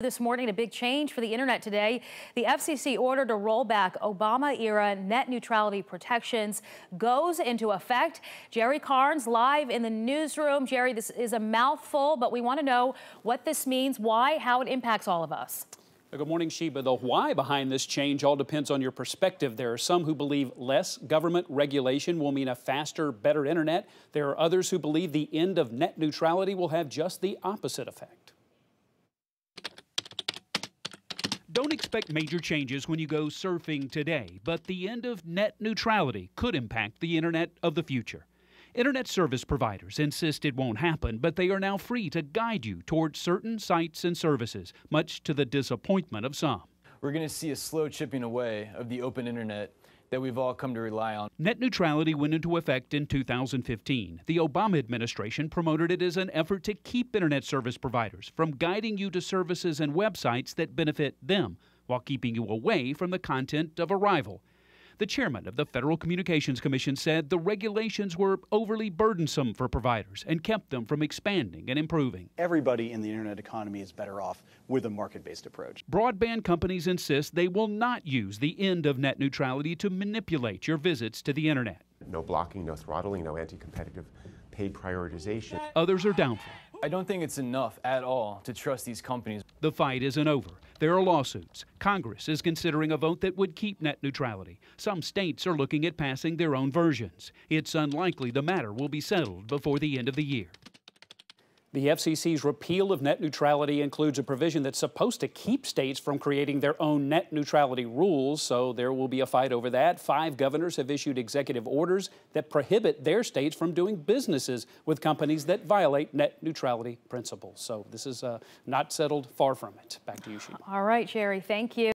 This morning, a big change for the internet today. The FCC order to roll back Obama-era net neutrality protections goes into effect. Jerry Carnes live in the newsroom. Jerry, this is a mouthful, but we want to know what this means, why, how it impacts all of us. Good morning, Sheba. The why behind this change all depends on your perspective. There are some who believe less government regulation will mean a faster, better internet. There are others who believe the end of net neutrality will have just the opposite effect. Don't expect major changes when you go surfing today, but the end of net neutrality could impact the internet of the future. Internet service providers insist it won't happen, but they are now free to guide you towards certain sites and services, much to the disappointment of some. We're going to see a slow chipping away of the open internet that we've all come to rely on. Net neutrality went into effect in 2015. The Obama administration promoted it as an effort to keep internet service providers from guiding you to services and websites that benefit them while keeping you away from the content of a rival. The chairman of the Federal Communications Commission said the regulations were overly burdensome for providers and kept them from expanding and improving. Everybody in the internet economy is better off with a market-based approach. Broadband companies insist they will not use the end of net neutrality to manipulate your visits to the internet. No blocking, no throttling, no anti-competitive paid prioritization. Others are doubtful. I don't think it's enough at all to trust these companies. The fight isn't over. There are lawsuits. Congress is considering a vote that would keep net neutrality. Some states are looking at passing their own versions. It's unlikely the matter will be settled before the end of the year. The FCC's repeal of net neutrality includes a provision that's supposed to keep states from creating their own net neutrality rules, so there will be a fight over that. 5 governors have issued executive orders that prohibit their states from doing businesses with companies that violate net neutrality principles. So this is not settled, far from it. Back to you, Sheila. All right, Jerry, thank you.